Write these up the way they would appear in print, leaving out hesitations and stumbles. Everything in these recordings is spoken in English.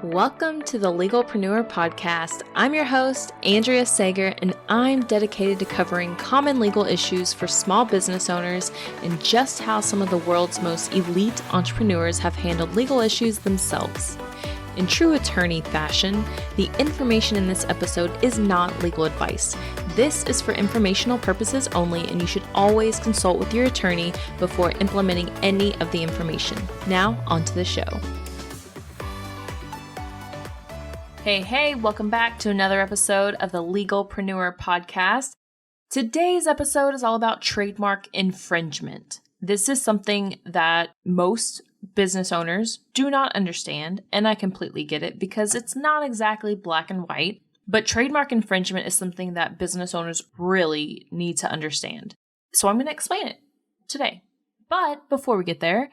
Welcome to the Legalpreneur Podcast. I'm your host, Andrea Sager, and I'm dedicated to covering common legal issues for small business owners and just how some of the world's most elite entrepreneurs have handled legal issues themselves. In true attorney fashion, the information in this episode is not legal advice. This is for informational purposes only, and you should always consult with your attorney before implementing any of the information. Now, on to the show. Hey, welcome back to another episode of the Legalpreneur Podcast. Today's episode is all about trademark infringement. This is something that most business owners do not understand, and I completely get it because it's not exactly black and white, but trademark infringement is something that business owners really need to understand. So I'm going to explain it today. But before we get there, a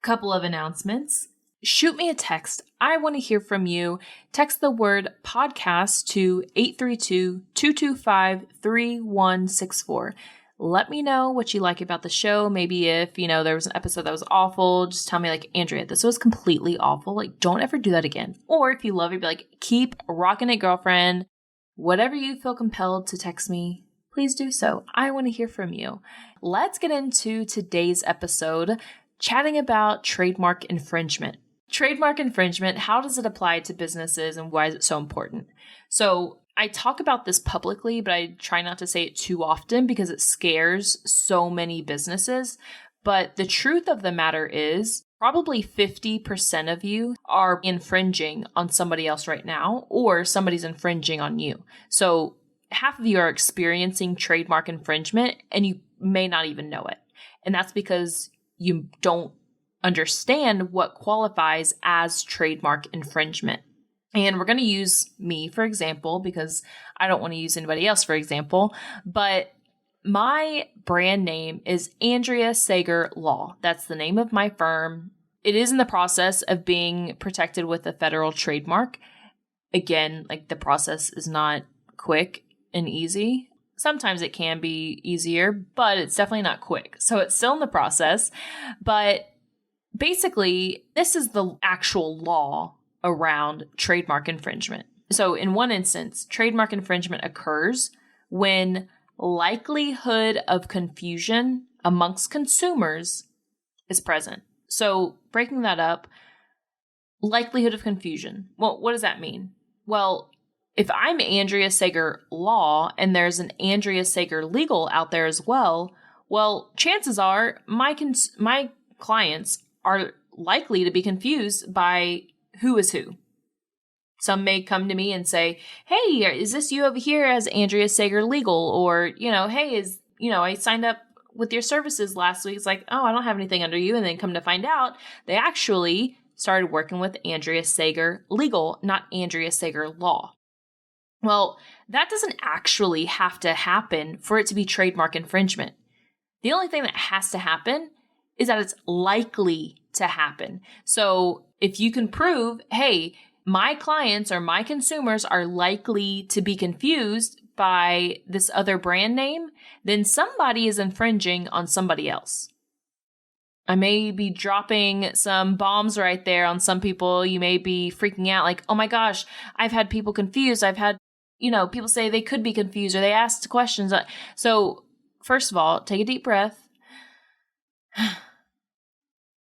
couple of announcements. Shoot me a text. I want to hear from you. Text the word podcast to 832-225-3164. Let me know what you like about the show. Maybe if, there was an episode that was awful, just tell me like, Andrea, this was completely awful. Like, don't ever do that again. Or if you love it, be like, keep rocking it, girlfriend. Whatever you feel compelled to text me, please do so. I want to hear from you. Let's get into today's episode, chatting about trademark infringement. Trademark infringement, how does it apply to businesses and why is it so important? So I talk about this publicly, but I try not to say it too often because it scares so many businesses. But the truth of the matter is probably 50% of you are infringing on somebody else right now, or somebody's infringing on you. So half of you are experiencing trademark infringement and you may not even know it. And that's because you don't understand what qualifies as trademark infringement. And we're going to use me, for example, because I don't want to use anybody else, for example, but my brand name is Andrea Sager Law. That's the name of my firm. It is in the process of being protected with a federal trademark. Again, like the process is not quick and easy. Sometimes it can be easier, but it's definitely not quick. So it's still in the process, but basically, this is the actual law around trademark infringement. So in one instance, trademark infringement occurs when likelihood of confusion amongst consumers is present. So breaking that up, likelihood of confusion. Well, what does that mean? Well, if I'm Andrea Sager Law and there's an Andrea Sager Legal out there as well, chances are my clients are likely to be confused by who is who. Some may come to me and say, hey, is this you over here as Andrea Sager Legal? Or, hey, I signed up with your services last week. It's like, oh, I don't have anything under you. And then come to find out, they actually started working with Andrea Sager Legal, not Andrea Sager Law. Well, that doesn't actually have to happen for it to be trademark infringement. The only thing that has to happen is that it's likely to happen. So if you can prove, hey, my clients or my consumers are likely to be confused by this other brand name, then somebody is infringing on somebody else. I may be dropping some bombs right there on some people. You may be freaking out like, oh my gosh, I've had people confused. I've had, people say they could be confused or they asked questions. So first of all, take a deep breath.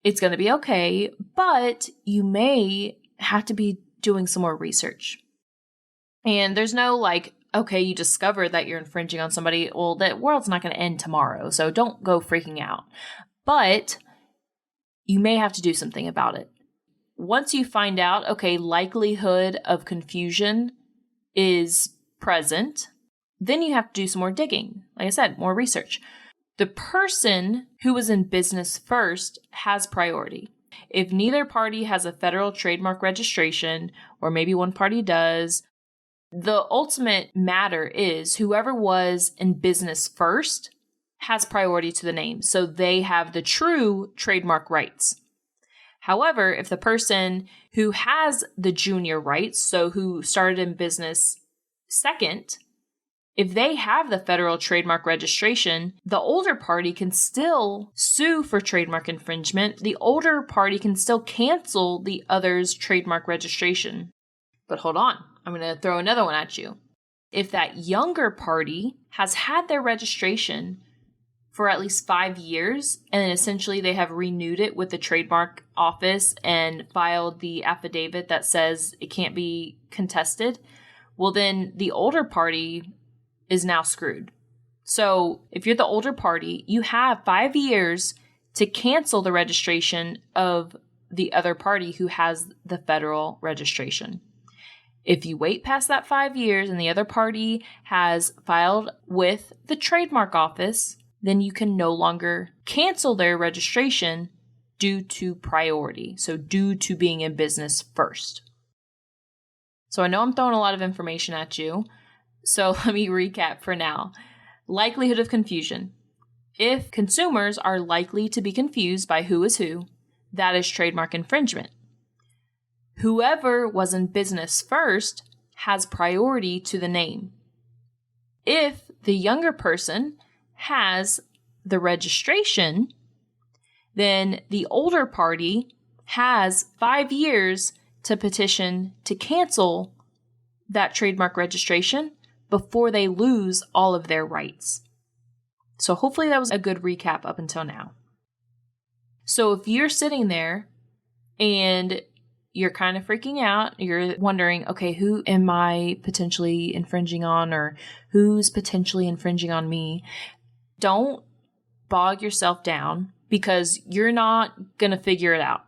It's going to be okay, but you may have to be doing some more research. And there's no like, okay, you discover that you're infringing on somebody. Well, the world's not going to end tomorrow, so don't go freaking out. But you may have to do something about it. Once you find out, okay, likelihood of confusion is present, then you have to do some more digging. Like I said, more research. The person who was in business first has priority. If neither party has a federal trademark registration, or maybe one party does, the ultimate matter is whoever was in business first has priority to the name. So they have the true trademark rights. However, if the person who has the junior rights, so who started in business second, If they have the federal trademark registration, the older party can still sue for trademark infringement. The older party can still cancel the other's trademark registration. But hold on, I'm going to throw another one at you. If that younger party has had their registration for at least 5 years, and then essentially they have renewed it with the trademark office and filed the affidavit that says it can't be contested, well, then the older party is now screwed. So if you're the older party, you have 5 years to cancel the registration of the other party who has the federal registration. If you wait past that 5 years and the other party has filed with the trademark office, then you can no longer cancel their registration due to priority. So due to being in business first. So I know I'm throwing a lot of information at you. So let me recap for now. Likelihood of confusion. If consumers are likely to be confused by who is who, that is trademark infringement. Whoever was in business first has priority to the name. If the younger person has the registration, then the older party has 5 years to petition to cancel that trademark registration before they lose all of their rights. So hopefully that was a good recap up until now. So if you're sitting there and you're kind of freaking out, you're wondering, okay, who am I potentially infringing on, or who's potentially infringing on me? Don't bog yourself down, because you're not going to figure it out.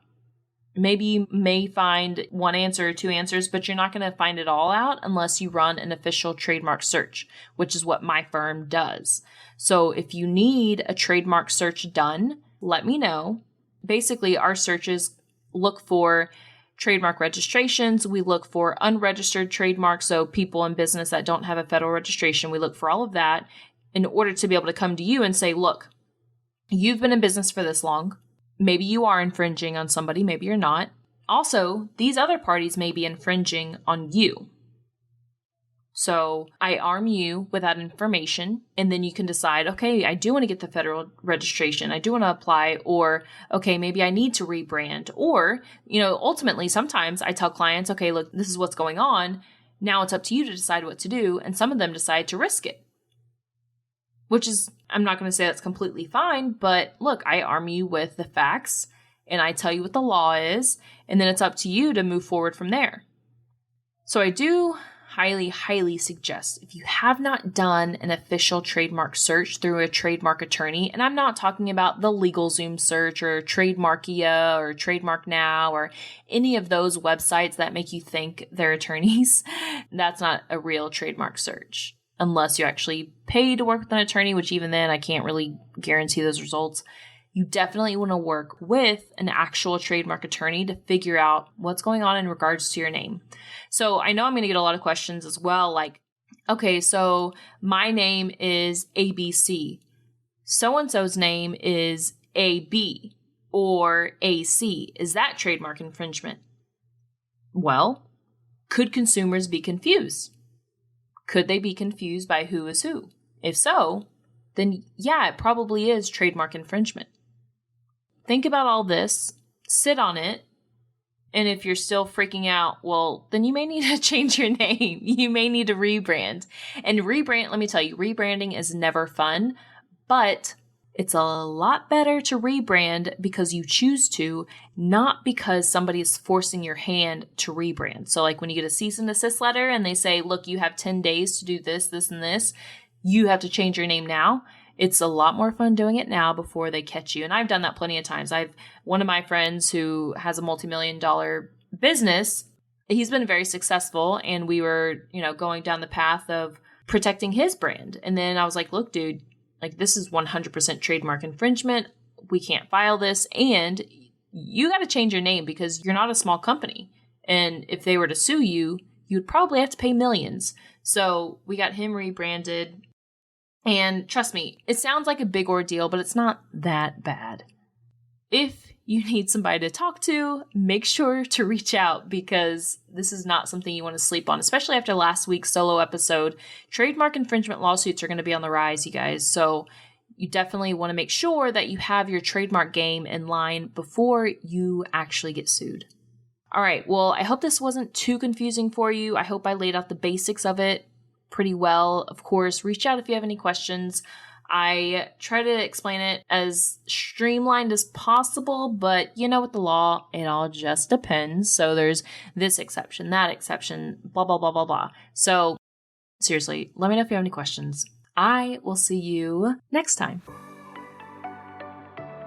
Maybe you may find one answer or two answers, but you're not going to find it all out unless you run an official trademark search, which is what my firm does. So if you need a trademark search done, let me know. Basically, our searches look for trademark registrations. We look for unregistered trademarks, so people in business that don't have a federal registration. We look for all of that in order to be able to come to you and say, look, you've been in business for this long. Maybe you are infringing on somebody, maybe you're not. Also, these other parties may be infringing on you. So I arm you with that information, and then you can decide, okay, I do want to get the federal registration. I do want to apply, or okay, maybe I need to rebrand. Or, ultimately, sometimes I tell clients, okay, look, this is what's going on. Now it's up to you to decide what to do. And some of them decide to risk it, which is, I'm not going to say that's completely fine, but look, I arm you with the facts and I tell you what the law is, and then it's up to you to move forward from there. So I do highly, highly suggest, if you have not done an official trademark search through a trademark attorney, and I'm not talking about the LegalZoom search or Trademarkia or Trademark Now or any of those websites that make you think they're attorneys, that's not a real trademark search. Unless you actually pay to work with an attorney, which even then I can't really guarantee those results. You definitely want to work with an actual trademark attorney to figure out what's going on in regards to your name. So I know I'm going to get a lot of questions as well, like, okay, so my name is ABC. So-and-so's name is AB or AC. Is that trademark infringement? Well, could consumers be confused? Could they be confused by who is who? If so, then yeah, it probably is trademark infringement. Think about all this, sit on it, and if you're still freaking out, well, then you may need to change your name. You may need to rebrand. And rebrand, let me tell you, rebranding is never fun, but it's a lot better to rebrand because you choose to, not because somebody is forcing your hand to rebrand. So like when you get a cease and desist letter and they say, look, you have 10 days to do this, this, and this, you have to change your name now. It's a lot more fun doing it now before they catch you. And I've done that plenty of times. One of my friends who has a multi-million-dollar business, he's been very successful, and we were, going down the path of protecting his brand. And then I was like, look, dude, like this is 100% trademark infringement. We can't file this. And you got to change your name because you're not a small company. And if they were to sue you, you'd probably have to pay millions. So we got him rebranded. And trust me, it sounds like a big ordeal, but it's not that bad. If you need somebody to talk to, make sure to reach out, because this is not something you want to sleep on, especially after last week's solo episode. Trademark infringement lawsuits are going to be on the rise, you guys. So you definitely want to make sure that you have your trademark game in line before you actually get sued. All right, well, I hope this wasn't too confusing for you. I hope I laid out the basics of it pretty well. Of course, reach out if you have any questions. I try to explain it as streamlined as possible, but with the law, it all just depends. So there's this exception, that exception, blah, blah, blah, blah, blah. So seriously, let me know if you have any questions. I will see you next time.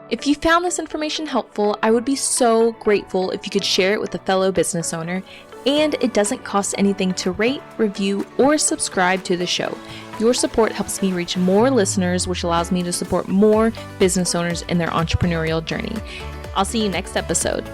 If you found this information helpful, I would be so grateful if you could share it with a fellow business owner, and it doesn't cost anything to rate, review, or subscribe to the show. Your support helps me reach more listeners, which allows me to support more business owners in their entrepreneurial journey. I'll see you next episode.